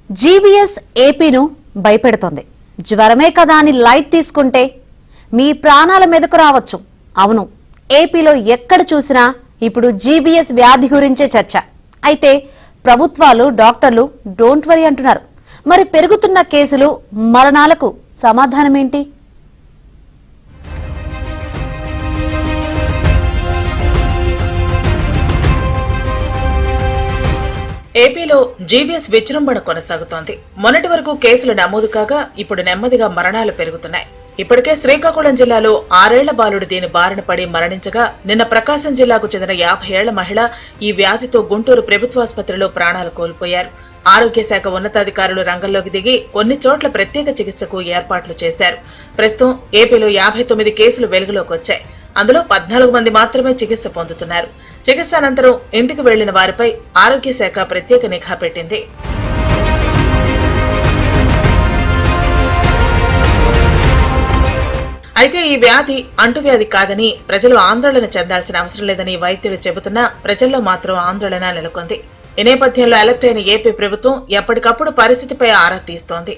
GBs ఏపీను భయపెడుతోంది. జ్వరమే కదా అని light తీసుకుంటే మీ ప్రాణాల మీదకు రావచ్చు. అవును, ఏపీలో ఎక్కడ చూసినా ఇప్పుడు జీబీఎస్ వ్యాధి గురించే చర్చ. అయితే ప్రభుత్వాలు, డాక్టర్లు డోంట్ వరీ అంటున్నారు. మరి పెరుగుతున్న కేసులు, మరణాలకు సమాధానమేంటి? ఏపీలో జీబీఎస్ విజృంభణ కొనసాగుతోంది. మొన్నటి వరకు కేసులు నమోదు కాగా ఇప్పుడు నెమ్మదిగా మరణాలు పెరుగుతున్నాయి. ఇప్పటికే శ్రీకాకుళం జిల్లాలో 6 ఏళ్ల బాలుడు దీని బారిన పడి మరణించగా, నిన్న ప్రకాశం జిల్లాకు చెందిన 50 ఏళ్ల మహిళ ఈ వ్యాధితో గుంటూరు ప్రభుత్వాసుపత్రిలో ప్రాణాలు కోల్పోయారు. ఆరోగ్య శాఖ ఉన్నతాధికారులు రంగంలోకి దిగి కొన్ని చోట్ల ప్రత్యేక చికిత్సకు ఏర్పాట్లు చేశారు. ప్రస్తుతం ఏపీలో 59 కేసులు వెలుగులోకి వచ్చాయి. అందులో 14 మంది మాత్రమే చికిత్స పొందుతున్నారు. చికిత్స అనంతరం ఇంటికి వెళ్లిన వారిపై ఆరోగ్య శాఖ ప్రత్యేక నిఘా పెట్టింది. అయితే ఈ వ్యాధి అంటువ్యాధి కాదని, ప్రజలు ఆందోళన చెందాల్సిన అవసరం లేదని వైద్యులు చెబుతున్నా ప్రజల్లో మాత్రం ఆందోళన నెలకొంది. ఈ నేపథ్యంలో అలర్ట్ అయిన ఏపీ ప్రభుత్వం ఎప్పటికప్పుడు పరిస్థితిపై ఆరా తీస్తోంది.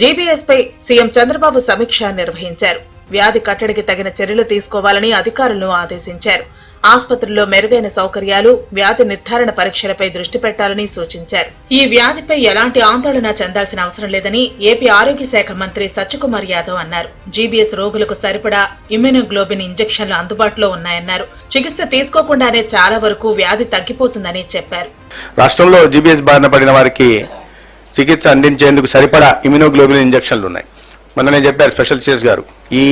జీబీఎస్ పై సీఎం చంద్రబాబు సమీక్ష నిర్వహించారు. వ్యాధి కట్టడికి తగిన చర్యలు తీసుకోవాలని అధికారులను ఆదేశించారు. ఆసుపత్రుల్లో మెరుగైన సౌకర్యాలు, వ్యాధి నిర్ధారణ పరీక్షలపై దృష్టి పెట్టాలని సూచించారు. ఈ వ్యాధిపై ఎలాంటి ఆందోళన చెందాల్సిన అవసరం లేదని ఏపీ ఆరోగ్య శాఖ మంత్రి సత్యకుమార్ యాదవ్ అన్నారు. జీబీఎస్ రోగులకు సరిపడా ఇమ్యూనోగ్లోబిన్ ఇంజెక్షన్లు అందుబాటులో ఉన్నాయన్నారు. చికిత్స తీసుకోకుండానే చాలా వరకు వ్యాధి తగ్గిపోతుందని చెప్పారు. రాష్ట్రంలో జీబీఎస్ బారిన పడిన వారికి చికిత్స అందించేందుకు సరిపడా ఇమ్యూనోగ్లోబిన్ ఇంజెక్షన్లు ఉన్నాయి. మొన్ననే చెప్పారు స్పెషల్ సిఎస్ గారు. ఈ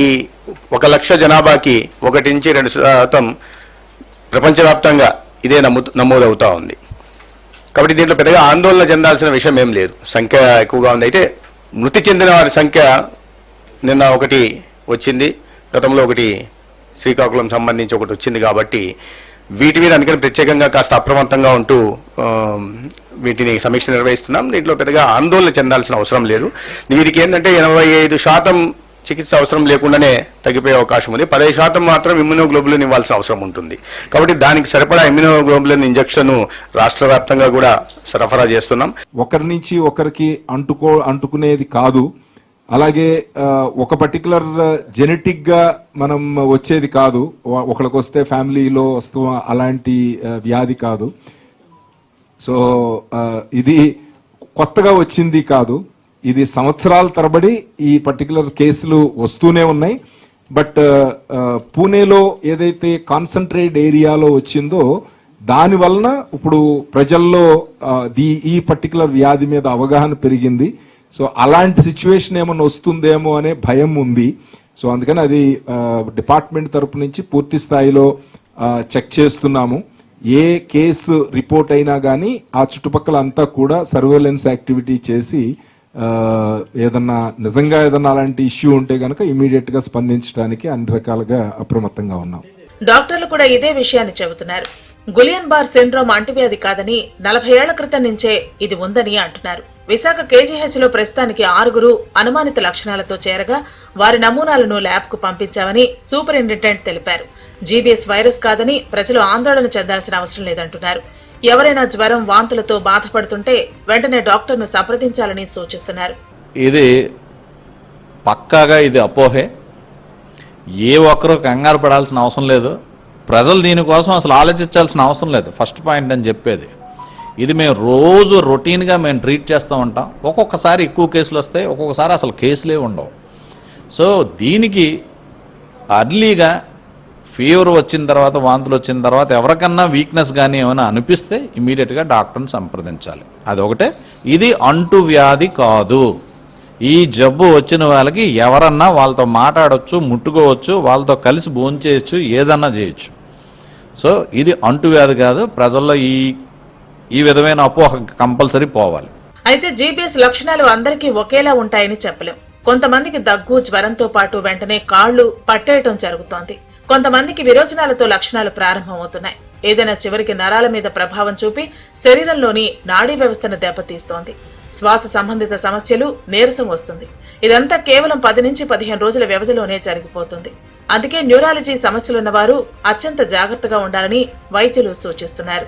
1 లక్ష జనాభాకి 1 నుంచి 2% ప్రపంచవ్యాప్తంగా ఇదే నమోదవుతా ఉంది. కాబట్టి దీంట్లో పెద్దగా ఆందోళన చెందాల్సిన విషయం ఏం లేదు. సంఖ్య ఎక్కువగా ఉంది. అయితే మృతి చెందిన వారి సంఖ్య నిన్న 1 వచ్చింది, గతంలో 1 శ్రీకాకుళం సంబంధించి 1 వచ్చింది. కాబట్టి వీటి మీద అందుకని ప్రత్యేకంగా కాస్త అప్రమత్తంగా ఉంటూ వీటిని సమీక్ష నిర్వహిస్తున్నాం. దీంట్లో పెద్దగా ఆందోళన చెందాల్సిన అవసరం లేదు. వీరికి ఏంటంటే 85% చికిత్స అవసరం లేకుండానే తగ్గిపోయే అవకాశం ఉంది. 10% మాత్రం ఇమ్యూనోగ్లోబులిన్ ఇవ్వాల్సిన అవసరం ఉంటుంది. కాబట్టి దానికి సరిపడా ఇమ్యూనోగ్లోబులిన్ ఇంజెక్షన్ రాష్ట్ర వ్యాప్తంగా కూడా సరఫరా చేస్తున్నాం. ఒకరి నుంచి ఒకరికి అంటుకునేది కాదు. అలాగే ఒక పర్టికులర్ జెనెటిక్ గా మనం వచ్చేది కాదు. ఒకరికి వస్తే ఫ్యామిలీలో వస్తూ అలాంటి వ్యాధి కాదు. సో ఇది కొత్తగా వచ్చింది కాదు. ఇది సంవత్సరాల తరబడి ఈ పర్టికులర్ కేసులు వస్తూనే ఉన్నాయి. బట్ పూణేలో ఏదైతే కాన్సన్ట్రేట్ ఏరియాలో వచ్చిందో దాని వలన ఇప్పుడు ప్రజల్లో ఈ పర్టికులర్ వ్యాధి మీద అవగాహన పెరిగింది. సో అలాంటి సిచ్యువేషన్ ఏమన్నా వస్తుందేమో అనే భయం ఉంది. సో అందుకని అది డిపార్ట్మెంట్ తరపు నుంచి పూర్తి స్థాయిలో చెక్ చేస్తున్నాము. ఏ కేసు రిపోర్ట్ అయినా కానీ ఆ చుట్టుపక్కల అంతా కూడా సర్వేలెన్స్ యాక్టివిటీ చేసి నిజంగా ఏదన్నా అలాంటి ఇష్యూ ఉంటే గనక ఇమీడియట్ గా స్పందించడానికి అన్ని రకాలుగా అప్రమత్తంగా ఉన్నాం. డాక్టర్లు కూడా ఇదే విషయాన్ని చెబుతున్నారు. గులియన్ బార్ సిండ్రోమ్ అంటువ్యాధి కాదని, 40 ఏళ్ల క్రితం నుంచే ఇది ఉందని అంటున్నారు. విశాఖ కేజీహెచ్ లో ప్రస్తుతానికి 6 అనుమానిత లక్షణాలతో చేరగా వారి నమూనాలను ల్యాబ్ కు పంపించామని సూపరింటెండెంట్ తెలిపారు. జీబీఎస్ వైరస్ కాదని ప్రజలు ఆందోళన చెందాల్సిన అవసరం లేదంటున్నారు. ఎవరైనా జ్వరం, వాంతులతో బాధపడుతుంటే వెంటనే డాక్టర్ను సంప్రదించాలని సూచిస్తున్నారు. ఇది పక్కాగా ఇది అపోహే. ఏ ఒక్కరూ కంగారు పడాల్సిన అవసరం లేదు. ప్రజలు దీనికోసం అసలు ఆలోచించాల్సిన అవసరం లేదు. ఫస్ట్ పాయింట్ అని చెప్పేది ఇది. మేము రోజు రొటీన్గా మేము ట్రీట్ చేస్తూ ఉంటాం. ఒక్కొక్కసారి ఎక్కువ కేసులు వస్తాయి, ఒక్కొక్కసారి అసలు కేసులే ఉండవు. సో దీనికి అర్లీగా ఫీవర్ వచ్చిన తర్వాత, వాంతులు వచ్చిన తర్వాత ఎవరికన్నా వీక్నెస్ కానీ ఏమైనా అనిపిస్తే ఇమీడియట్గా డాక్టర్ని సంప్రదించాలి. అదొకటే. ఇది అంటువ్యాధి కాదు. ఈ జబ్బు వచ్చిన వాళ్ళకి ఎవరన్నా వాళ్ళతో మాట్లాడవచ్చు, ముట్టుకోవచ్చు, వాళ్ళతో కలిసి భోంచేయచ్చు, ఏదన్నా చేయొచ్చు. సో ఇది అంటువ్యాధి కాదు. ప్రజల్లో ఈ విధమైన అపోహ కంపల్సరీ పోవాలి. అయితే జీబీఎస్ లక్షణాలు అందరికీ ఒకేలా ఉంటాయని చెప్పలేం. కొంతమందికి దగ్గు, జ్వరంతో పాటు వెంటనే కాళ్లు పట్టేయటం జరుగుతోంది. కొంతమందికి విరోచనాలతో లక్షణాలు ప్రారంభమవుతున్నాయి. ఏదైనా చివరికి నరాల మీద ప్రభావం చూపి శరీరంలోని నాడీ వ్యవస్థను దెబ్బతీస్తోంది. శ్వాస సంబంధిత సమస్యలు, నీరసం వస్తుంది. ఇదంతా కేవలం 10 నుంచి 15 రోజుల వ్యవధిలోనే జరిగిపోతుంది. అందుకే న్యూరాలజీ సమస్యలున్న వారు అత్యంత జాగ్రత్తగా ఉండాలని వైద్యులు సూచిస్తున్నారు.